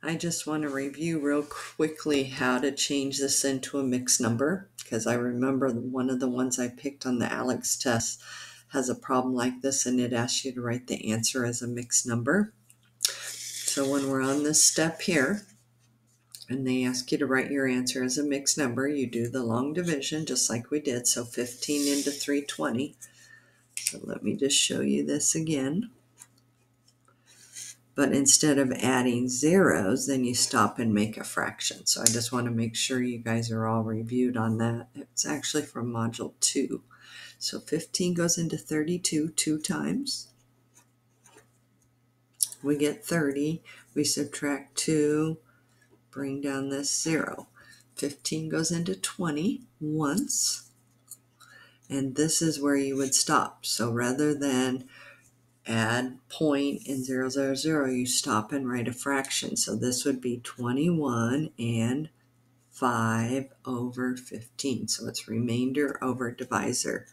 I just want to review real quickly how to change this into a mixed number, because I remember one of the ones I picked on the ALEKS test has a problem like this, and it asks you to write the answer as a mixed number. So when we're on this step here, and they ask you to write your answer as a mixed number, you do the long division just like we did. So 15 into 320. So let me just show you this again. But instead of adding zeros, then you stop and make a fraction. So I just want to make sure you guys are all reviewed on that. It's actually from Module 2. So 15 goes into 32 2 times. We get 30. We subtract 2, bring down this 0. 15 goes into 20 once. And this is where you would stop. So rather than add point and 0, 0, 0, you stop and write a fraction. So this would be 21 and 5 over 15. So it's remainder over divisor.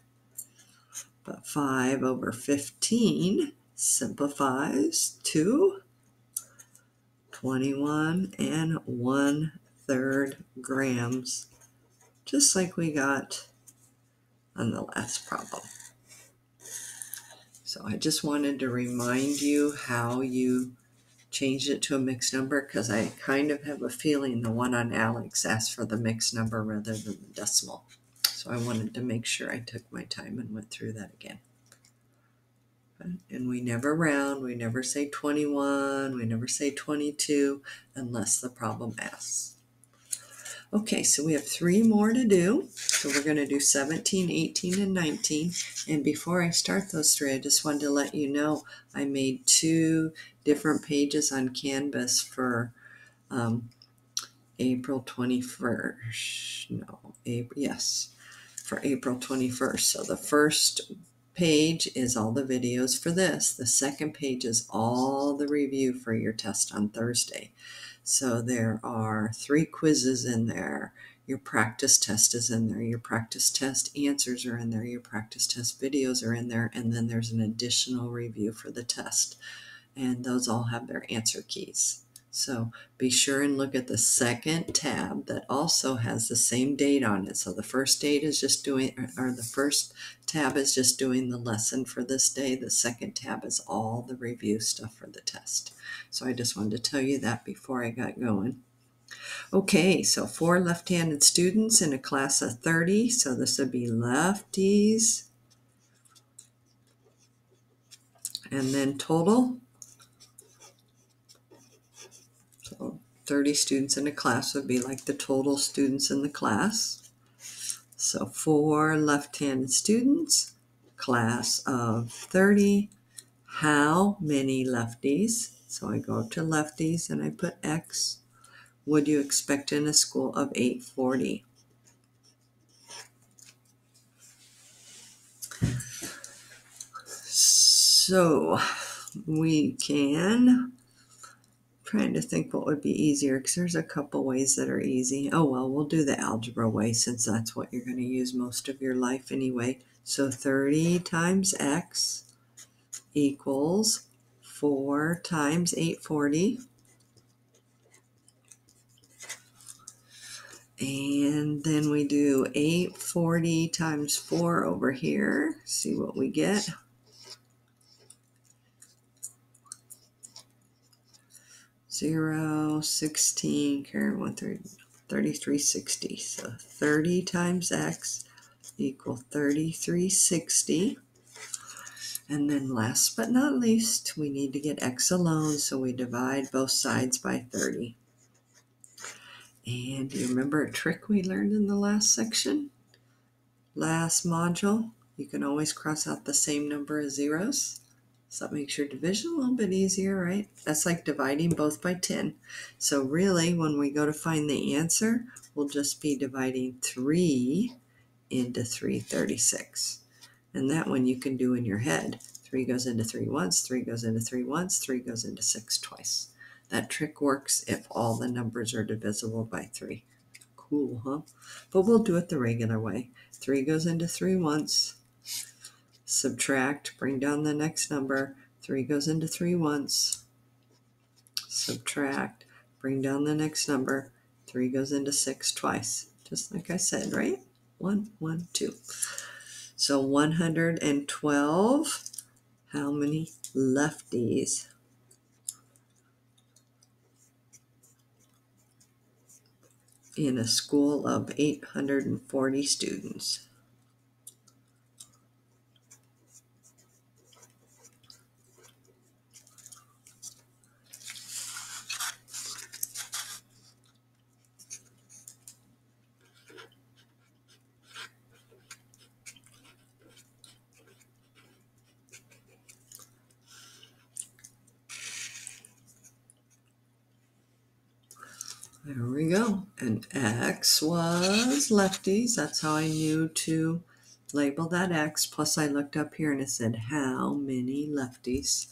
But 5 over 15 simplifies to 21 and 1/3 grams, just like we got on the last problem. So I just wanted to remind you how you changed it to a mixed number, because I kind of have a feeling the one on ALEKS asked for the mixed number rather than the decimal. So I wanted to make sure I took my time and went through that again. And we never round, we never say 21, we never say 22 unless the problem asks. Okay, so we have 3 more to do. So we're going to do 17, 18, and 19. And before I start those 3, I just wanted to let you know I made 2 different pages on Canvas for April 21st. For April 21st. So the first page is all the videos for this. The second page is all the review for your test on Thursday. So there are 3 quizzes in there. Your practice test is in there. Your practice test answers are in there. Your practice test videos are in there. And then there's an additional review for the test. And those all have their answer keys. So be sure and look at the second tab that also has the same date on it. So the first date is just doing, or the first tab is just doing the lesson for this day. The second tab is all the review stuff for the test. So I just wanted to tell you that before I got going. Okay, so 4 left-handed students in a class of 30. So this would be lefties. And then total. So 30 students in a class would be like the total students in the class. So 4 left-handed students, class of 30. How many lefties? So I go to lefties and I put X. Would you expect in a school of 840? So we can, trying to think what would be easier, because there's a couple ways that are easy. Oh well, we'll do the algebra way since that's what you're going to use most of your life anyway. So 30 times X equals 4 times 840. And then we do 840 times 4 over here. See what we get. 0, 16, carry 1, 3360. So 30 times X equal 3360. And then last but not least, we need to get X alone, so we divide both sides by 30. And do you remember a trick we learned in the last section? Last module, you can always cross out the same number of zeros. So that makes your division a little bit easier, right? That's like dividing both by 10. So really, when we go to find the answer, we'll just be dividing 3 into 336. And that one you can do in your head. 3 goes into 3 once, 3 goes into 3 once, 3 goes into 6 twice. That trick works if all the numbers are divisible by 3. Cool, huh? But we'll do it the regular way. 3 goes into 3 once. Subtract, bring down the next number. 3 goes into 3 once. Subtract, bring down the next number. 3 goes into 6 twice, just like I said, right? 1, 1, 2. So 112. How many lefties? In a school of 840 students. There we go. And X was lefties. That's how I knew to label that X. Plus I looked up here and it said how many lefties.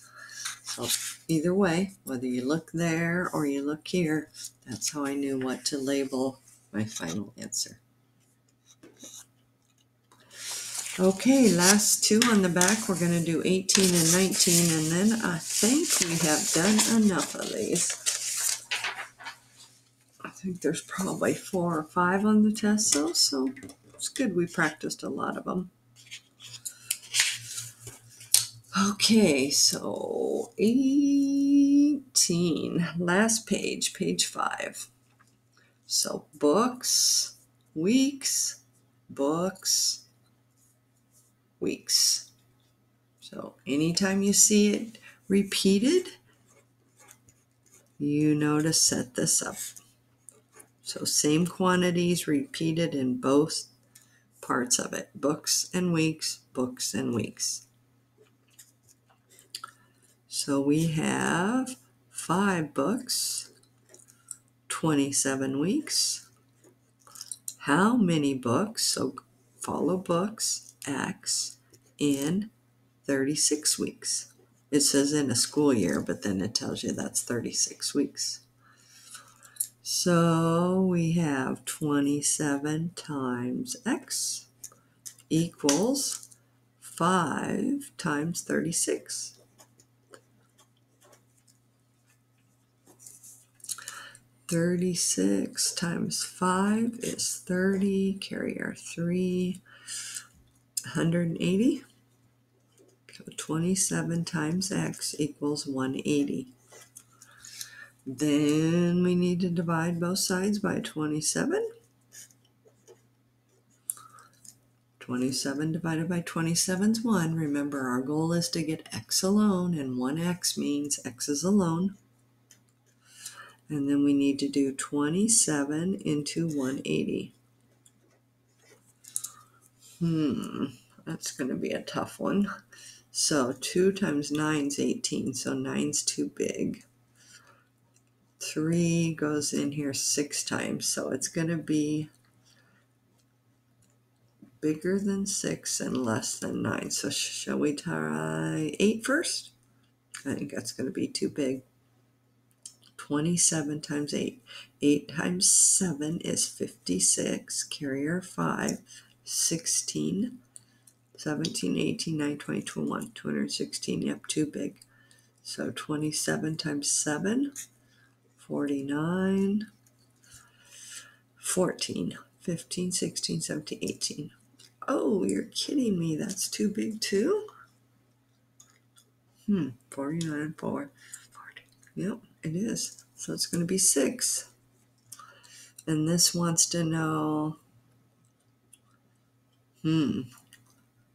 So either way, whether you look there or you look here, that's how I knew what to label my final answer. Okay, last two on the back. We're going to do 18 and 19, and then I think we have done enough of these. I think there's probably 4 or 5 on the test, so it's good we practiced a lot of them. Okay, so 18, last page, page 5. So books, weeks, books, weeks. So anytime you see it repeated, you know to set this up. So same quantities repeated in both parts of it. Books and weeks, books and weeks. So we have 5 books, 27 weeks. How many books? So follow books, X, in 36 weeks. It says in a school year, but then it tells you that's 36 weeks. So we have 27 times X equals 5 times 36. 36 times 5 is 30. Carry our 3, 180. So 27 times X equals 180. Then we need to divide both sides by 27. 27 divided by 27 is 1. Remember, our goal is to get X alone, and 1X means X is alone. And then we need to do 27 into 180. That's going to be a tough one. So 2 times 9 is 18, so 9's too big. 3 goes in here 6 times, so it's going to be bigger than 6 and less than 9. So shall we try 8 first? I think that's going to be too big. 27 times 8. 8 times 7 is 56. Carry our 5. 16, 17, 18, 19, 20, 21. 216. Yep, too big. So 27 times 7. 49, 14, 15, 16, 17, 18. Oh, you're kidding me. That's too big too? 49, 4, 40. Yep, it is. So it's going to be 6. And this wants to know,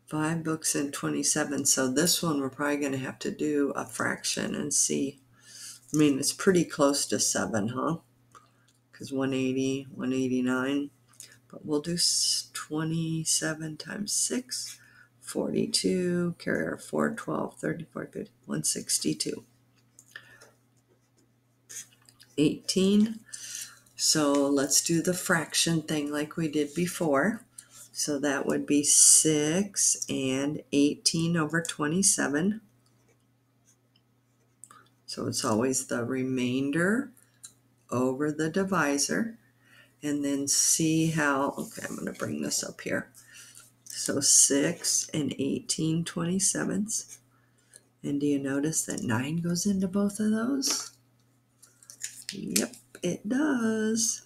5 books and 27. So this one we're probably going to have to do a fraction and see. I mean, it's pretty close to 7, huh? Because 180, 189. But we'll do 27 times 6, 42, carry our 4, 12, 34, 50, 162. 18. So let's do the fraction thing like we did before. So that would be 6 and 18 over 27. So it's always the remainder over the divisor. And then see how, okay, I'm going to bring this up here. So 6 and 18 27ths. And do you notice that 9 goes into both of those? Yep, it does.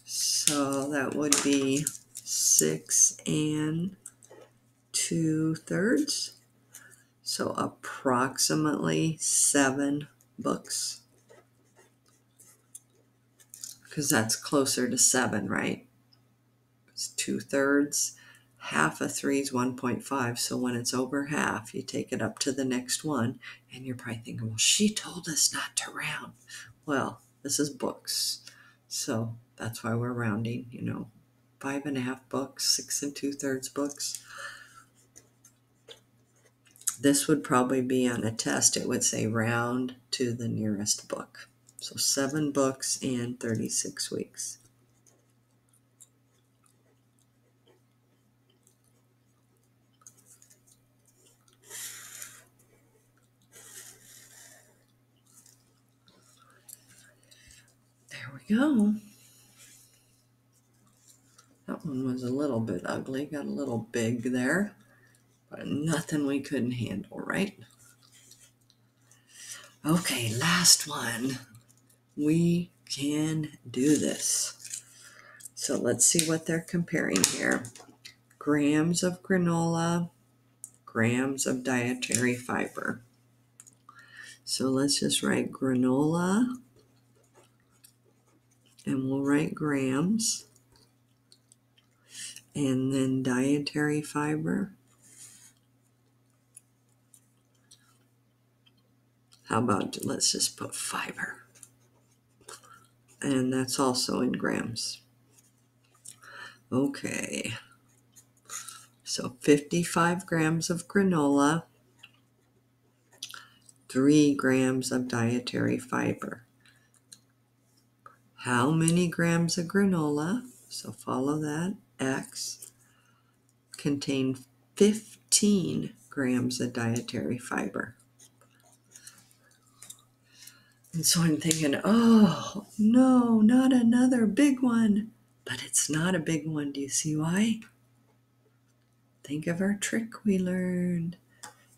So that would be 6 2/3. So approximately 7 books. Because that's closer to 7, right? It's 2/3. Half of 3 is 1.5. So when it's over half, you take it up to the next one. And you're probably thinking, well, she told us not to round. Well, this is books. So that's why we're rounding, 5.5 books, 6 2/3 books. This would probably be on a test. It would say round to the nearest book. So 7 books and 36 weeks. There we go. That one was a little bit ugly, got a little big there, but nothing we couldn't handle, right? Okay, last one. We can do this. So let's see what they're comparing here. Grams of granola, grams of dietary fiber. So let's just write granola, and we'll write grams, and then dietary fiber. How about, let's just put fiber, and that's also in grams. Okay, so 55 grams of granola, 3 grams of dietary fiber. How many grams of granola, so follow that, X, contain 15 grams of dietary fiber? And so I'm thinking, oh, no, not another big one. But it's not a big one. Do you see why? Think of our trick we learned.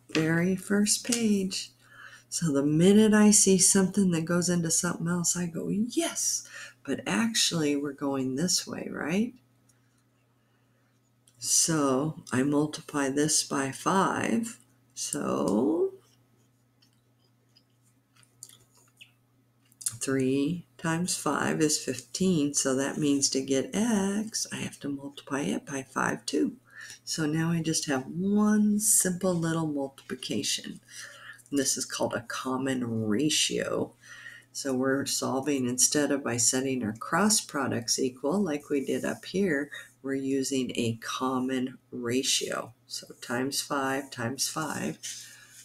Very first page. So the minute I see something that goes into something else, I go, yes. But actually, we're going this way, right? So I multiply this by 5. So 3 times 5 is 15. So that means to get X, I have to multiply it by 5 too. So now I just have one simple little multiplication. And this is called a common ratio. So we're solving, instead of by setting our cross products equal like we did up here, we're using a common ratio. So times 5 times 5.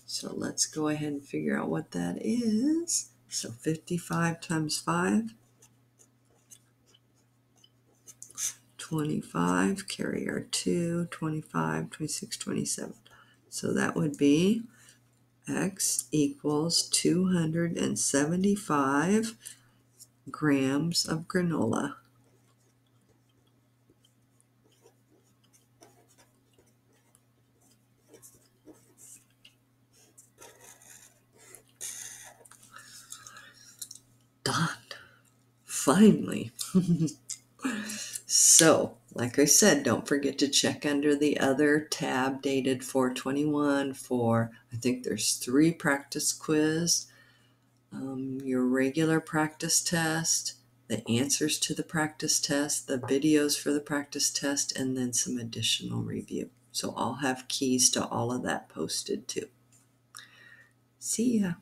So let's go ahead and figure out what that is. So 55 times 5, 25, carry our 2, 25, 26, 27. So that would be X equals 275 grams of granola. Done. Finally. So, like I said, don't forget to check under the other tab dated 4/21 for, I think there's 3 practice quiz, your regular practice test, the answers to the practice test, the videos for the practice test, and then some additional review. So I'll have keys to all of that posted too. See ya.